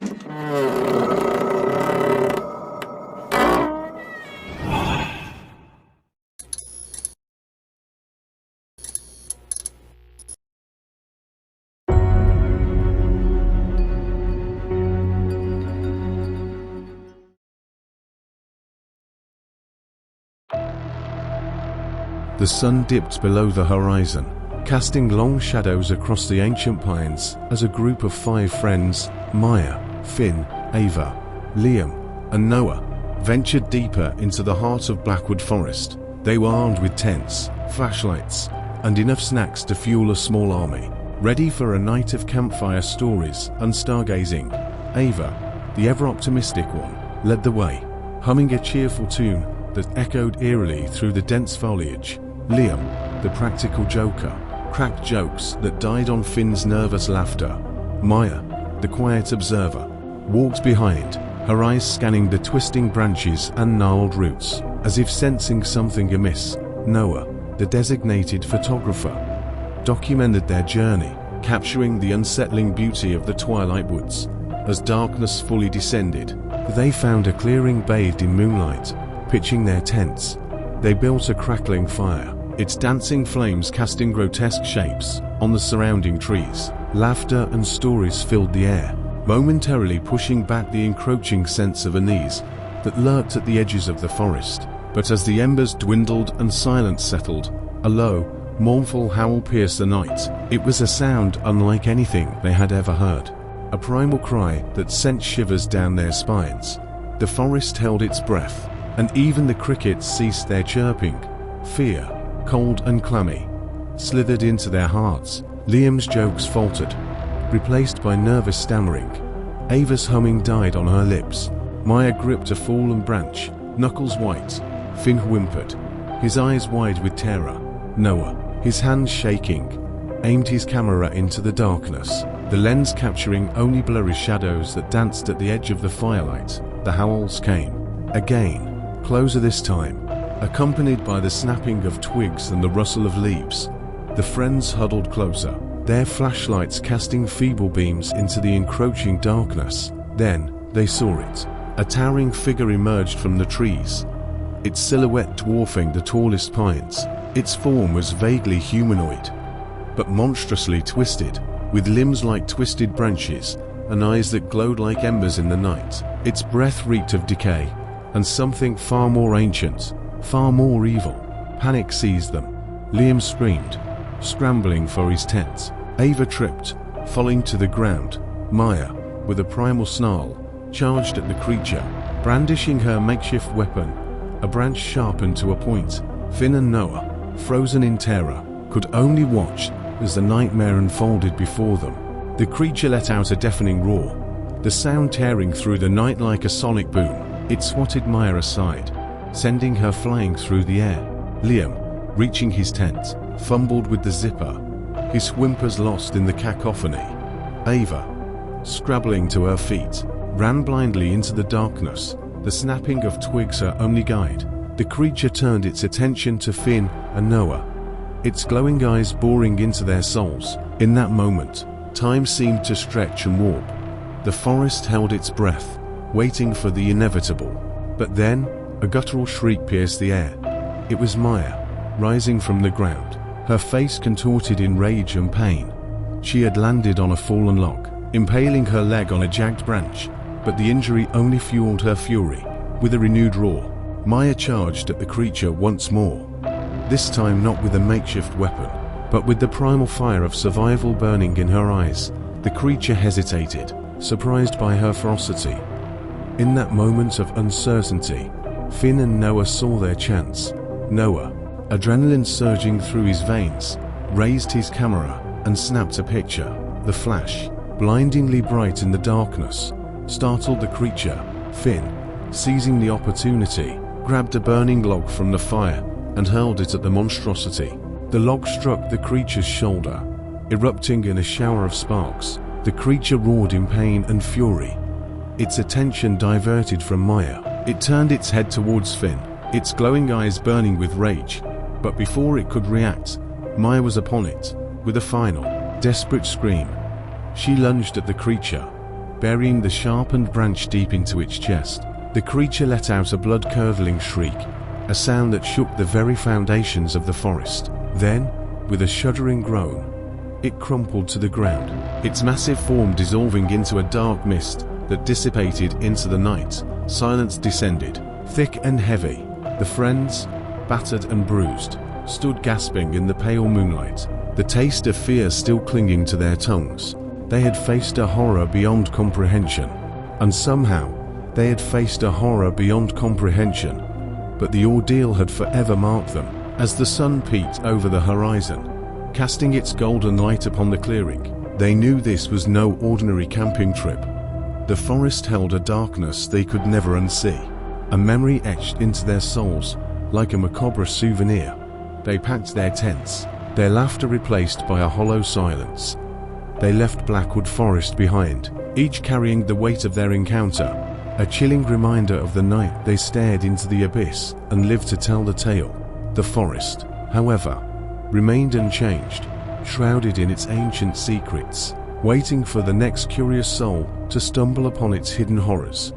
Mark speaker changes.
Speaker 1: The sun dipped below the horizon, casting long shadows across the ancient pines as a group of 5 friends, Maya, Finn, Ava, Liam, and Noah, ventured deeper into the heart of Blackwood Forest. They were armed with tents, flashlights, and enough snacks to fuel a small army, ready for a night of campfire stories and stargazing. Ava, the ever-optimistic one, led the way, humming a cheerful tune that echoed eerily through the dense foliage. Liam, the practical joker, cracked jokes that died on Finn's nervous laughter. Maya, the quiet observer, walked behind, her eyes scanning the twisting branches and gnarled roots, as if sensing something amiss. Noah, the designated photographer, documented their journey, capturing the unsettling beauty of the twilight woods. As darkness fully descended, they found a clearing bathed in moonlight. Pitching their tents, they built a crackling fire, its dancing flames casting grotesque shapes on the surrounding trees. Laughter and stories filled the air, momentarily pushing back the encroaching sense of unease that lurked at the edges of the forest. But as the embers dwindled and silence settled, a low, mournful howl pierced the night. It was a sound unlike anything they had ever heard, a primal cry that sent shivers down their spines. The forest held its breath, and even the crickets ceased their chirping. Fear, cold and clammy, slithered into their hearts. Liam's jokes faltered, replaced by nervous stammering. Ava's humming died on her lips. Maya gripped a fallen branch, knuckles white. Finn whimpered, his eyes wide with terror. Noah, his hands shaking, aimed his camera into the darkness, the lens capturing only blurry shadows that danced at the edge of the firelight. The howls came. Again, closer this time, accompanied by the snapping of twigs and the rustle of leaves. The friends huddled closer, their flashlights casting feeble beams into the encroaching darkness. Then, they saw it. A towering figure emerged from the trees, its silhouette dwarfing the tallest pines. Its form was vaguely humanoid, but monstrously twisted, with limbs like twisted branches and eyes that glowed like embers in the night. Its breath reeked of decay, and something far more ancient, far more evil. Panic seized them. Liam screamed, scrambling for his tent. Ava tripped, falling to the ground. Maya, with a primal snarl, charged at the creature, brandishing her makeshift weapon, a branch sharpened to a point. Finn and Noah, frozen in terror, could only watch as the nightmare unfolded before them. The creature let out a deafening roar, the sound tearing through the night like a sonic boom. It swatted Maya aside, sending her flying through the air. Liam, reaching his tent, fumbled with the zipper, his whimpers lost in the cacophony. Ava, scrabbling to her feet, ran blindly into the darkness, the snapping of twigs her only guide. The creature turned its attention to Finn and Noah, its glowing eyes boring into their souls. In that moment, time seemed to stretch and warp. The forest held its breath, waiting for the inevitable. But then, a guttural shriek pierced the air. It was Maya, rising from the ground, her face contorted in rage and pain. She had landed on a fallen log, impaling her leg on a jagged branch, but the injury only fueled her fury. With a renewed roar, Maya charged at the creature once more, this time not with a makeshift weapon, but with the primal fire of survival burning in her eyes. The creature hesitated, surprised by her ferocity. In that moment of uncertainty, Finn and Noah saw their chance. Noah, adrenaline surging through his veins, raised his camera and snapped a picture. The flash, blindingly bright in the darkness, startled the creature. Finn, seizing the opportunity, grabbed a burning log from the fire and hurled it at the monstrosity. The log struck the creature's shoulder, erupting in a shower of sparks. The creature roared in pain and fury, its attention diverted from Maya. It turned its head towards Finn, its glowing eyes burning with rage. But before it could react, Maya was upon it. With a final, desperate scream, she lunged at the creature, burying the sharpened branch deep into its chest. The creature let out a blood-curdling shriek, a sound that shook the very foundations of the forest. Then, with a shuddering groan, it crumpled to the ground, its massive form dissolving into a dark mist that dissipated into the night. Silence descended, thick and heavy. The friends, battered and bruised, stood gasping in the pale moonlight, the taste of fear still clinging to their tongues. They had faced a horror beyond comprehension, and somehow they had faced a horror beyond comprehension, but the ordeal had forever marked them. As the sun peeked over the horizon, casting its golden light upon the clearing, they knew this was no ordinary camping trip. The forest held a darkness they could never unsee, a memory etched into their souls like a macabre souvenir. They packed their tents, their laughter replaced by a hollow silence. They left Blackwood Forest behind, each carrying the weight of their encounter, a chilling reminder of the night they stared into the abyss and lived to tell the tale. The forest, however, remained unchanged, shrouded in its ancient secrets, waiting for the next curious soul to stumble upon its hidden horrors.